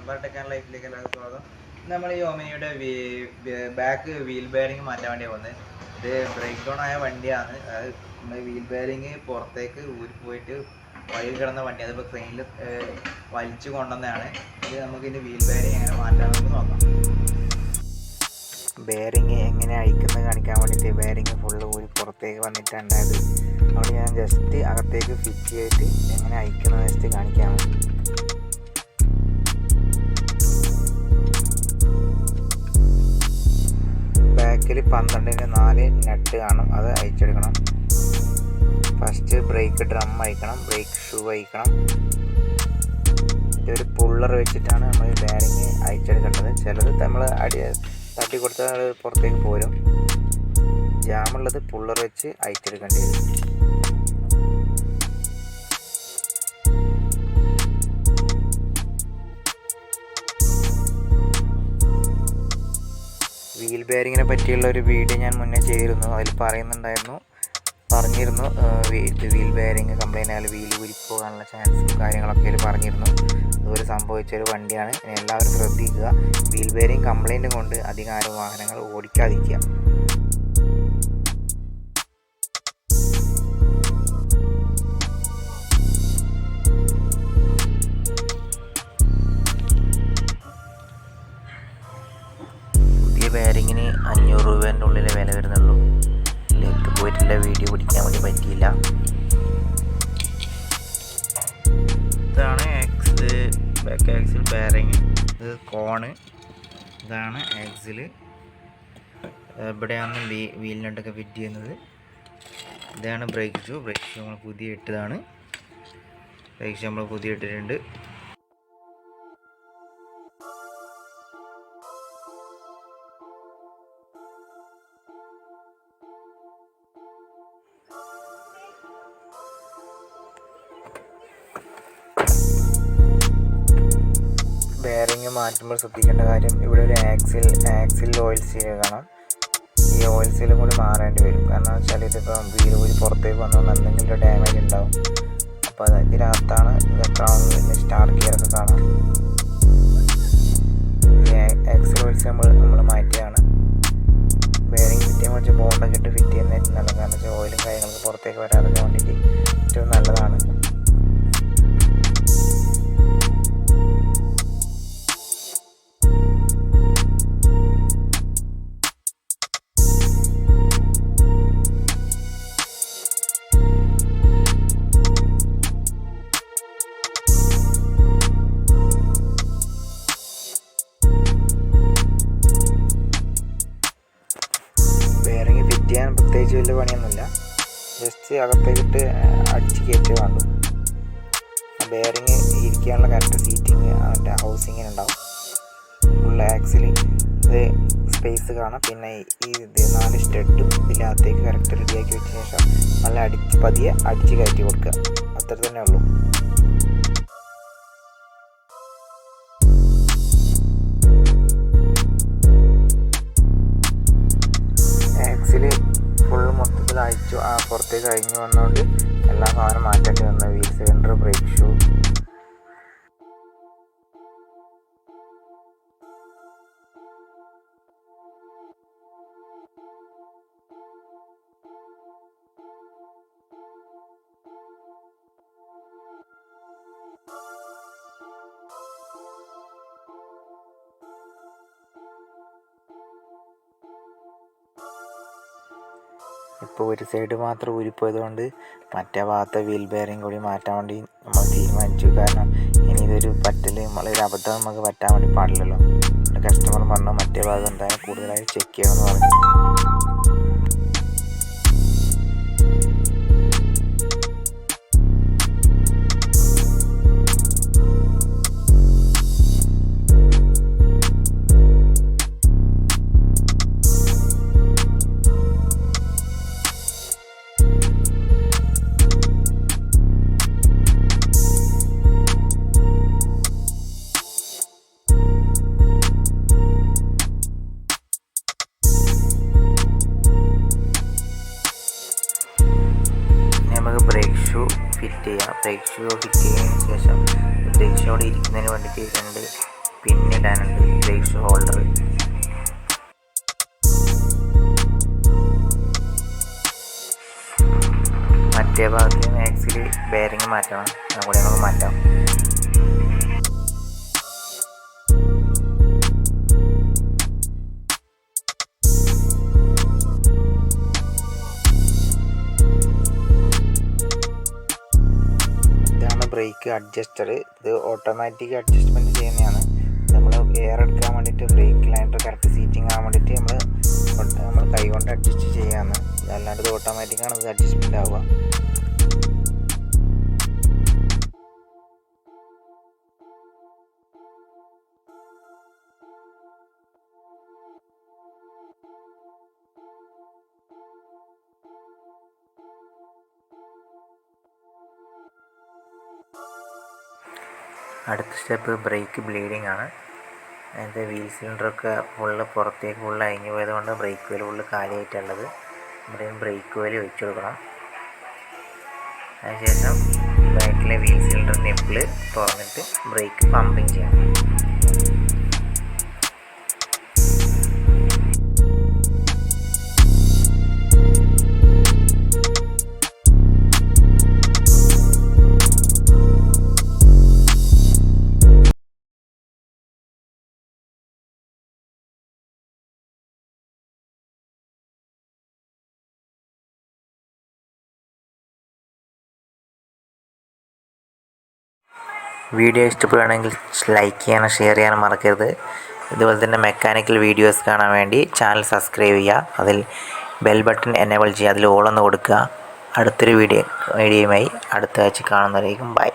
ലൈഫിലേക്ക് എല്ലാവർക്കും സ്വാഗതം. നമ്മൾ ഈ ഓമിനിയുടെ ബാക്ക് വീൽ ബെയറിംഗ് മാറ്റാൻ വേണ്ടിയാണ് വന്നത്. ഇത് ബ്രേക്ക് ഡൗൺ ആയ വണ്ടിയാണ്. അതായത് നമ്മൾ വീൽ ബെയറിംഗ് പുറത്തേക്ക് ഊരി പോയിട്ട് വഴി കിടന്ന വണ്ടി, അതിപ്പോൾ ട്രെയിനിൽ വലിച്ചു കൊണ്ടുവന്നതാണ്. ഇത് നമുക്കിതിൻ്റെ വീൽ ബെയറിംഗ് എങ്ങനെ മാറ്റാമെന്ന് നോക്കാം. ബെയറിങ് എങ്ങനെ അഴിക്കുന്നത് കാണിക്കാൻ വേണ്ടിയിട്ട് ബെയറിങ് ഫുള്ള് ഊരി പുറത്തേക്ക് വന്നിട്ടുണ്ടായത്. അതുകൊണ്ട് ഞാൻ ജസ്റ്റ് അകത്തേക്ക് ഫിറ്റ് ചെയ്തിട്ട് എങ്ങനെ അഴിക്കുന്നത് ജസ്റ്റ് കാണിക്കാം. ബാക്കിൽ 12-4 നട്ട് കാണും, അത് അഴിച്ചെടുക്കണം. ഫസ്റ്റ് ബ്രേക്ക് ഡ്രം അഴിക്കണം, ബ്രേക്ക് ഷൂ അഴിക്കണം. ഇതൊരു പുള്ളർ വെച്ചിട്ടാണ് നമ്മൾ ബെയറിങ് അഴിച്ചെടുക്കേണ്ടത്. ചിലത് നമ്മൾ തട്ടി കൊടുത്താൽ പുറത്തേക്ക് പോരും. ജാമുള്ളത് പുള്ളർ വെച്ച് അഴിച്ചെടുക്കേണ്ടി വരും. വീൽ ബെയറിങ്ങിനെ പറ്റിയുള്ള ഒരു വീഡിയോ ഞാൻ മുന്നേ ചെയ്തിരുന്നു. അതിൽ പറഞ്ഞിരുന്നു വീൽ ബെയറിങ് കംപ്ലൈൻ്റ് ആയാലും വീൽ ഊരിപ്പോകാനുള്ള ചാൻസും കാര്യങ്ങളൊക്കെ അതിൽ പറഞ്ഞിരുന്നു. അതുപോലെ സംഭവിച്ചൊരു വണ്ടിയാണ്. എല്ലാവരും ശ്രദ്ധിക്കുക, വീൽ ബെയറിങ് കംപ്ലൈൻറ്റ് കൊണ്ട് അധികം ആരും വാഹനങ്ങൾ ഓടിക്കാതിരിക്കുക. പുതിയ ബെയറിങ്ങിന് 500 രൂപേൻ്റെ ഉള്ളിൽ വില വരുന്നുള്ളൂ. ലേക്ക് പോയിട്ടുള്ള വീഡിയോ പിടിക്കാൻ വേണ്ടി പറ്റിയില്ല. ഇതാണ് ബാക്ക് ആക്സിൽ ബെയറിങ്. ഇത് കോണ്, ഇതാണ് ആക്സിൽ. ഇവിടെയാണ് വീലിനോട്ടൊക്കെ ഫിറ്റ് ചെയ്യുന്നത്. ഇതാണ് ബ്രേക്ക് ഷൂ നമ്മൾ പുതിയ ഇട്ടതാണ്. ബ്രേക്ക് ഷൂ നമ്മൾ പുതിയ ഇട്ടിട്ടുണ്ട്. ബെയറിങ് മാറ്റുമ്പോൾ ശ്രദ്ധിക്കേണ്ട കാര്യം, ഇവിടെ ഒരു ആക്സിൽ ഓയിൽ സീൽ കാണാം. ഈ ഓയിൽ സീലും കൂടി മാറേണ്ടി വരും. കാരണം വെച്ചാൽ ഇതിപ്പോൾ വീൽ ഊരി പുറത്തേക്ക് വന്നുകൊണ്ട് എന്തെങ്കിലും ഒരു ഡാമേജ് ഉണ്ടാവും. അപ്പോൾ അത് ഇതിനകത്താണ് ക്രൗണിൽ സ്റ്റാർ ഗിയറൊക്കെ കാണാം. ഈ ആക്സിൽ ഓയിൽ നമ്മൾ മാറ്റിയാണ്. ബെയറിങ് ഫിറ്റ് ചെയ്യുമ്പോൾ വെച്ചാൽ ബോണ്ടൊക്കെ ഇട്ട് ഫിറ്റ് ചെയ്യുന്നതായിട്ട് നല്ലത്. കാരണം വെച്ചാൽ ഓയിലും കാര്യങ്ങളൊക്കെ പുറത്തേക്ക് വരാതൊക്കെ വേണ്ടിയിട്ട് ഏറ്റവും നല്ലതാണ്. ചെയ്യാൻ പ്രത്യേകിച്ച് വലിയ പണിയൊന്നുമില്ല. ജസ്റ്റ് അകത്തേക്കിട്ട് അടിച്ച് കയറ്റേ വേണ്ടു. ബെയറിങ് ഇരിക്കാനുള്ള കറക്റ്റ് സീറ്റിങ് അതിൻ്റെ ഹൗസിങ്ങിനുണ്ടാവും. ഫുൾ ആക്സിൽ ഇത് സ്പേസ് കാണാം. പിന്നെ ഈ 4 സ്റ്റഡും ഇതിനകത്തേക്ക് കറക്റ്റ് റെഡിയാക്കി വെച്ചതിന് ശേഷം നല്ല പതിയെ അടിച്ച് കയറ്റി കൊടുക്കുക. അത്ര തന്നെ ഉള്ളൂ. ഫുൾ മൊത്തത്തിൽ അയച്ചു പുറത്തേക്ക് കഴിഞ്ഞ് വന്നുകൊണ്ട് എല്ലാ സാധനം മാറ്റേണ്ടി വന്നു. Wheel cylinder, brake shoe. ഇപ്പോൾ ഒരു സൈഡ് മാത്രം ഊരിപ്പോയതുകൊണ്ട് മറ്റേ ഭാഗത്തെ വീൽ ബെയറിങ് കൂടി മാറ്റാൻ വേണ്ടി നമ്മൾ തീരുമാനിച്ചു. കാരണം ഇനി ഇതൊരു ഒരു അബദ്ധം നമുക്ക് പറ്റാൻ വേണ്ടി പാടില്ലല്ലോ. കസ്റ്റമർ പറഞ്ഞു മറ്റേ ഭാഗം എന്തായാലും കൂടുതലായി ചെക്ക് ചെയ്യണമെന്ന് പറഞ്ഞു. ഫിറ്റ് ചെയ്യാം. ബ്രേക്ക് ഷൂ ഫിറ്റ് ചെയ്തതിന് ശേഷം ബ്രേക്ക് ഷൂ ഇരിക്കുന്നതിന് വേണ്ടിയിട്ട് 2 പിന്നിടാനുണ്ട് ബ്രേക്ക് ഹോൾഡർ. മറ്റേ ഭാഗത്ത് ആക്സിൽ ബെയറിങ് മാറ്റണം, അതുകൂടെ നമുക്ക് മാറ്റാം. ഇതാണ് ബ്രേക്ക് അഡ്ജസ്റ്റർ. ഇത് ഓട്ടോമാറ്റിക് അഡ്ജസ്റ്റ്മെൻറ്റ് ചെയ്യുന്നതാണ്. നമ്മൾ എയർ എടുക്കാൻ വേണ്ടിയിട്ട് ബ്രേക്ക് ലൈനർ കറക്റ്റ് സീറ്റിംഗ് ആകാൻ വേണ്ടിയിട്ട് നമ്മൾ കൈ കൊണ്ട് അഡ്ജസ്റ്റ് ചെയ്യാമെന്ന്. അല്ലാണ്ട് ഇത് ഓട്ടോമാറ്റിക്കാണ് ഇത് അഡ്ജസ്റ്റ്മെൻ്റ് ആവുക. അടുത്ത സ്റ്റെപ്പ് ബ്രേക്ക് ബ്ലീഡിങ് ആണ്. അതിൻ്റെ വീൽ സിലിണ്ടറൊക്കെ പുറത്തേക്ക് ഫുള്ള് അഴിഞ്ഞു പോയത് കൊണ്ട് ബ്രേക്ക് ഓയിൽ ഫുള്ള് കാലിയായിട്ടുള്ളത്. നമ്മുടെ ബ്രേക്ക് ഓയിൽ ഒഴിച്ചു കൊടുക്കണം. അതിനുശേഷം ബാക്കിലെ വീൽ സിലിണ്ടർ നിപ്പിൾ തുറന്നിട്ട് ബ്രേക്ക് പമ്പിങ് ചെയ്യണം. വീഡിയോ ഇഷ്ടപ്പെടുകയാണെങ്കിൽ ലൈക്ക് ചെയ്യാനും ഷെയർ ചെയ്യാനും മറക്കരുത്. ഇതുപോലെ തന്നെ മെക്കാനിക്കൽ വീഡിയോസ് കാണാൻ വേണ്ടി ചാനൽ സബ്സ്ക്രൈബ് ചെയ്യുക. അതിൽ ബെൽ ബട്ടൺ എനേബിൾ ചെയ്യുക. അതിൽ ഓളൊന്ന് കൊടുക്കുക. അടുത്തൊരു വീഡിയോയുമായി അടുത്ത ആഴ്ച കാണുന്നവരേക്കും ബൈ.